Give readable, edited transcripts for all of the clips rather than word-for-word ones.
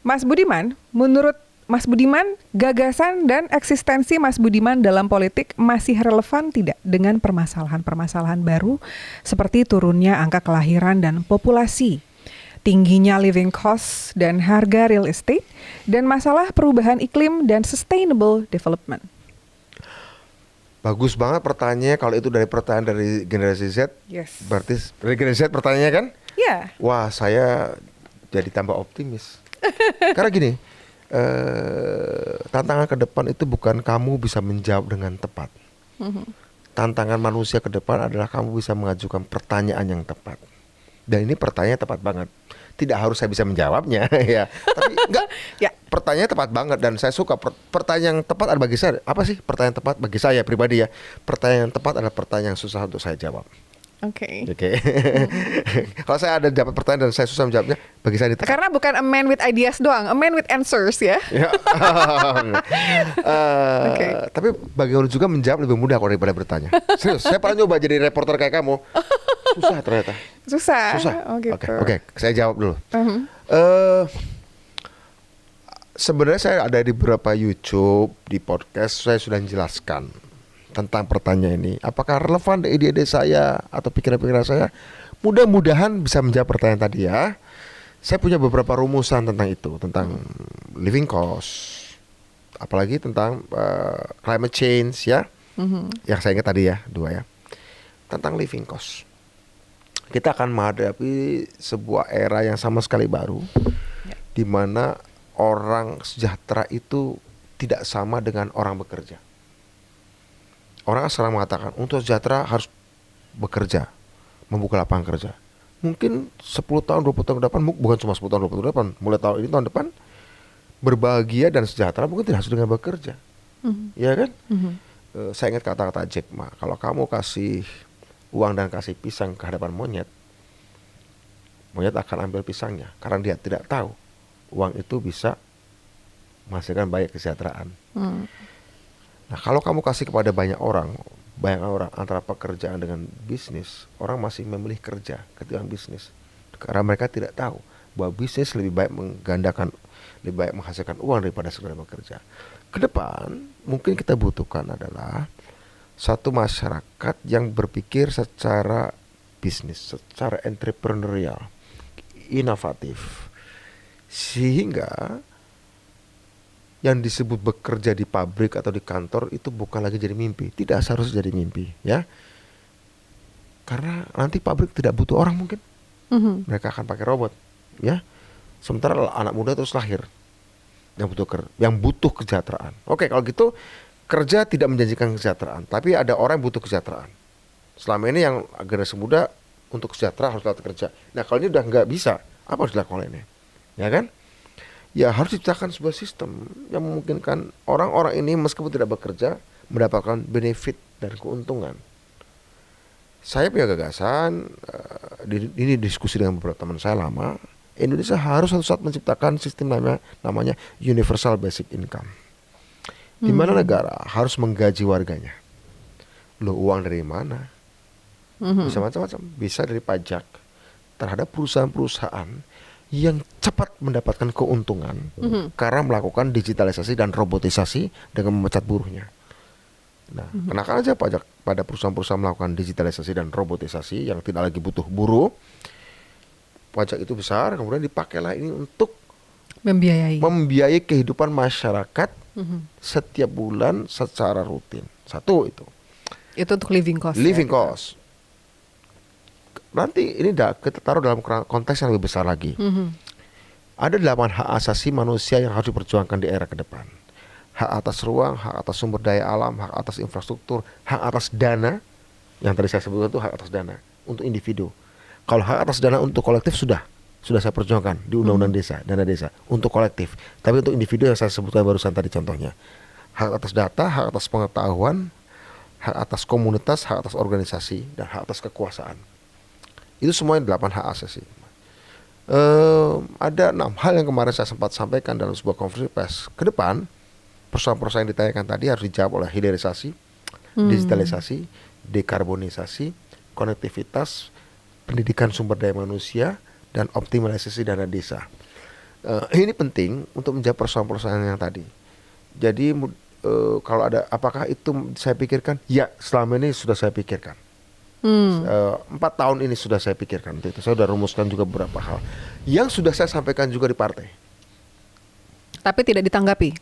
Mas Budiman, menurut Mas Budiman, gagasan dan eksistensi Mas Budiman dalam politik masih relevan tidak dengan permasalahan-permasalahan baru seperti turunnya angka kelahiran dan populasi, tingginya living cost dan harga real estate, dan masalah perubahan iklim dan sustainable development? Bagus banget pertanyaannya. Kalau itu dari pertanyaan dari generasi Z, Yes. berarti dari generasi Z pertanyaannya kan? Ya. Wah, saya jadi tambah optimis. Karena gini, tantangan ke depan itu bukan kamu bisa menjawab dengan tepat. Tantangan manusia ke depan adalah kamu bisa mengajukan pertanyaan yang tepat. Dan ini pertanyaan tepat banget. Tidak harus saya bisa menjawabnya ya, tapi enggak. Ya. Pertanyaan tepat banget dan saya suka pertanyaan yang tepat bagi saya. Apa sih pertanyaan tepat bagi saya pribadi ya? Pertanyaan yang tepat adalah pertanyaan yang susah untuk saya jawab. Oke. Kalau saya ada dapat pertanyaan dan saya susah menjawabnya, bagi saya itu tepat. Karena bukan a man with ideas doang, a man with answers ya. Ya. Tapi bagaimana juga menjawab lebih mudah kalau daripada bertanya. Serius, saya pernah nyoba jadi reporter kayak kamu. Susah ternyata. Susah. Susah. Oh, gitu. Oke, saya jawab dulu. Sebenarnya saya ada di beberapa YouTube, di podcast saya sudah menjelaskan tentang pertanyaan ini. Apakah relevan di ide-ide saya atau pikiran-pikiran saya? Mudah-mudahan bisa menjawab pertanyaan tadi ya. Saya punya beberapa rumusan tentang itu, tentang living cost, apalagi tentang climate change ya. Yang saya ingat tadi ya, 2 ya. Tentang living cost. Kita akan menghadapi sebuah era yang sama sekali baru, di mana orang sejahtera itu tidak sama dengan orang bekerja. Orang sekarang mengatakan untuk sejahtera harus bekerja, membuka lapangan kerja. Mungkin 10 tahun, 20 tahun ke depan, bukan cuma 10 tahun, 20 tahun ke depan, mulai tahun ini, tahun depan, berbahagia dan sejahtera mungkin tidak harus dengan bekerja. Ya kan? Saya ingat kata-kata Jack Ma, kalau kamu kasih uang dan kasih pisang ke hadapan monyet, monyet akan ambil pisangnya karena dia tidak tahu uang itu bisa menghasilkan banyak kesejahteraan. Nah, kalau kamu kasih kepada banyak orang antara pekerjaan dengan bisnis, orang masih memilih kerja ketimbang bisnis karena mereka tidak tahu bahwa bisnis lebih baik lebih baik menghasilkan uang daripada sekedar bekerja. Kedepan mungkin kita butuhkan adalah satu masyarakat yang berpikir secara bisnis, secara entrepreneurial, inovatif, sehingga yang disebut bekerja di pabrik atau di kantor itu bukan lagi jadi mimpi. Tidak seharusnya jadi mimpi ya. Karena nanti pabrik tidak butuh orang mungkin. Mereka akan pakai robot ya. Sementara anak muda terus lahir yang butuh kesejahteraan. Oke, kalau gitu kerja tidak menjanjikan kesejahteraan, tapi ada orang yang butuh kesejahteraan. Selama ini yang generasi muda untuk sejahtera harus lewat kerja. Nah, kalau ini udah nggak bisa, apa harus dilakukan oleh ini? Ya kan? Ya harus diciptakan sebuah sistem yang memungkinkan orang-orang ini meskipun tidak bekerja mendapatkan benefit dan keuntungan. Saya punya gagasan, ini diskusi dengan beberapa teman saya lama, Indonesia harus satu saat menciptakan sistem namanya Universal Basic Income. Di mana negara harus menggaji warganya. Loh, uang dari mana? Bisa macam-macam, bisa dari pajak terhadap perusahaan-perusahaan yang cepat mendapatkan keuntungan karena melakukan digitalisasi dan robotisasi dengan memecat buruhnya. Nah, kenakan aja pajak pada perusahaan-perusahaan melakukan digitalisasi dan robotisasi yang tidak lagi butuh buruh. Pajak itu besar, kemudian dipakailah ini untuk membiayai kehidupan masyarakat setiap bulan secara rutin. Satu itu. Itu untuk living cost. Living cost. Nanti ini kita taruh dalam konteks yang lebih besar lagi. Ada 8 hak asasi manusia yang harus diperjuangkan di era ke depan. Hak atas ruang, hak atas sumber daya alam, hak atas infrastruktur, hak atas dana. Yang tadi saya sebutkan itu hak atas dana untuk individu. Kalau hak atas dana untuk kolektif sudah saya perjuangkan di undang-undang desa, dana desa untuk kolektif. Tapi untuk individu yang saya sebutkan barusan tadi contohnya, hak atas data, hak atas pengetahuan, hak atas komunitas, hak atas organisasi, dan hak atas kekuasaan. Itu semuanya 8 hak asasi. Ada 6 hal yang kemarin saya sempat sampaikan dalam sebuah konferensi pers. Ke depan, persoalan-persoalan yang ditanyakan tadi harus dijawab oleh hilirisasi, digitalisasi, dekarbonisasi, konektivitas, pendidikan sumber daya manusia, dan optimalisasi dana desa. Ini penting untuk menjawab persoalan-persoalan yang tadi. Jadi kalau ada, apakah itu saya pikirkan? Ya, selama ini sudah saya pikirkan. 4 tahun ini sudah saya pikirkan. Itu saya sudah rumuskan juga beberapa hal yang sudah saya sampaikan juga di partai. Tapi tidak ditanggapi.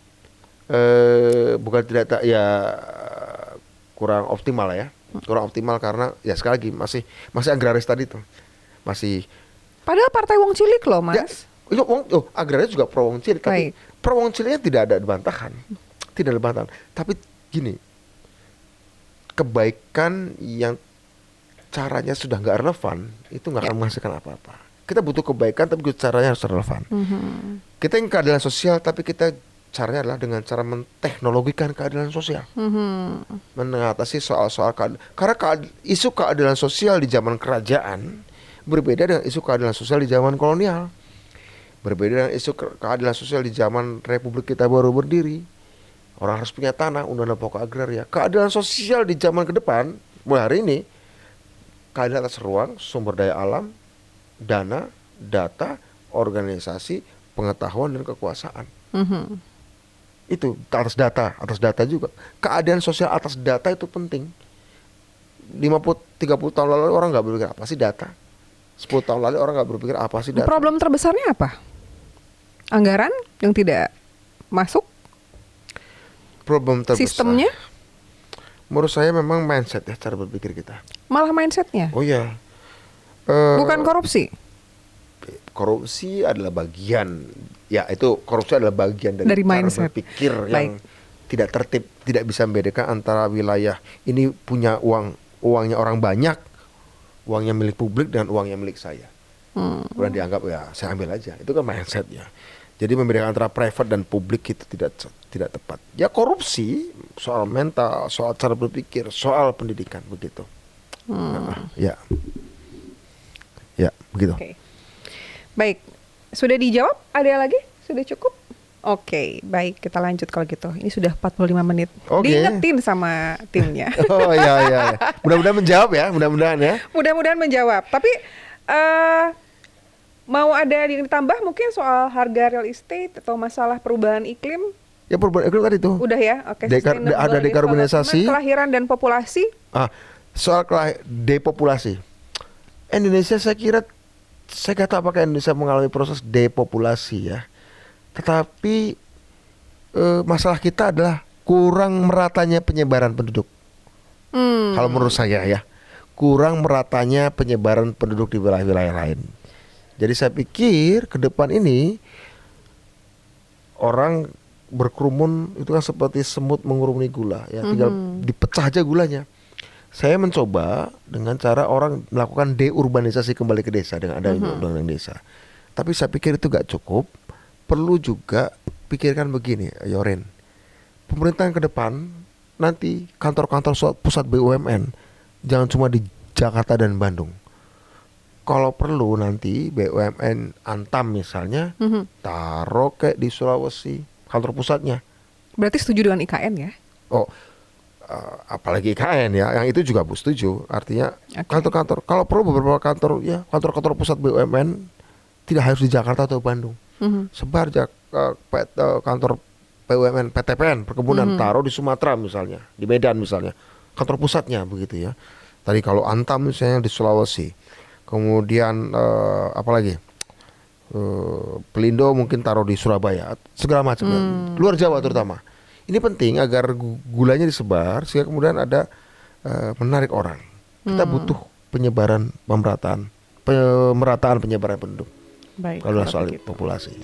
Bukan tidak, ya kurang optimal ya. Kurang optimal karena ya sekali lagi masih agraris tadi tuh. Masih. Padahal partai wong cilik loh, Mas. Ya, agraris juga pro wong cilik, tapi pro wong ciliknya tidak ada bantahan. Tidak ada bantahan. Tapi gini, kebaikan yang caranya sudah nggak relevan itu nggak akan menghasilkan apa-apa. Kita butuh kebaikan tapi caranya harus relevan. Kita ingin keadilan sosial tapi kita caranya adalah dengan cara menteknologikan keadilan sosial, mengatasi soal-soal karena isu keadilan sosial di zaman kerajaan berbeda dengan isu keadilan sosial di zaman kolonial, berbeda dengan isu keadilan sosial di zaman republik kita baru berdiri. Orang harus punya tanah, undang-undang pokok agraria. Keadilan sosial di zaman ke depan mulai hari ini, keadilan atas ruang, sumber daya alam, dana, data, organisasi, pengetahuan dan kekuasaan. Itu atas data juga. Keadilan sosial atas data itu penting. 30 tahun lalu orang nggak berpikir apa sih data. 10 tahun lalu orang nggak berpikir apa sih data. Problem terbesarnya apa? Anggaran yang tidak masuk? Problem terbesar. Sistemnya? Menurut saya memang mindset ya, cara berpikir kita. Malah mindsetnya? Oh iya. Bukan korupsi? Korupsi adalah bagian, ya itu korupsi adalah bagian dari cara mindset. berpikir yang tidak tertib, tidak bisa membedakan antara wilayah ini punya uangnya orang banyak, uangnya milik publik dengan uangnya milik saya. Kemudian dianggap ya saya ambil aja, itu kan mindsetnya. Jadi membedakan antara private dan publik itu tidak tepat. Ya korupsi soal mental, soal cara berpikir, soal pendidikan begitu. Ya begitu. Okay. Baik, sudah dijawab? Ada lagi? Sudah cukup? Oke, baik, kita lanjut kalau gitu. Ini sudah 45 menit. Diingetin sama timnya. Oh iya. Mudah-mudahan menjawab ya, mudah-mudahan ya. Mudah-mudahan menjawab. Tapi mau ada yang ditambah mungkin soal harga real estate atau masalah perubahan iklim? Ya perubahan iklim tadi tuh. Udah ya, oke. Ada dekarbonisasi. Kelahiran dan populasi. Soal depopulasi. Indonesia saya kira, saya kata apakah Indonesia mengalami proses depopulasi ya. Tetapi masalah kita adalah kurang meratanya penyebaran penduduk. Kalau menurut saya ya, kurang meratanya penyebaran penduduk di wilayah-wilayah lain. Jadi saya pikir ke depan ini orang berkerumun itu kan seperti semut mengurumuni gula ya, tinggal dipecah aja gulanya. Saya mencoba dengan cara orang melakukan deurbanisasi kembali ke desa dengan adanya undang-undang desa. Tapi saya pikir itu gak cukup. Perlu juga pikirkan begini, Yorin. Pemerintahan ke depan nanti kantor-kantor pusat BUMN jangan cuma di Jakarta dan Bandung. Kalau perlu nanti BUMN Antam misalnya taruh kayak di Sulawesi kantor pusatnya. Berarti setuju dengan IKN ya? Apalagi IKN ya, yang itu juga setuju. Artinya kantor-kantor, kalau perlu beberapa kantor ya, kantor-kantor pusat BUMN tidak harus di Jakarta atau Bandung. Sebar kantor BUMN PTPN perkebunan taruh di Sumatera misalnya, di Medan misalnya, kantor pusatnya begitu ya. Tadi kalau Antam misalnya di Sulawesi, kemudian apalagi Pelindo mungkin taruh di Surabaya, segala macam, luar Jawa terutama. Ini penting agar gulanya disebar sehingga kemudian ada menarik orang. Kita butuh pemerataan penyebaran penduduk. Baik, kalau soal populasi.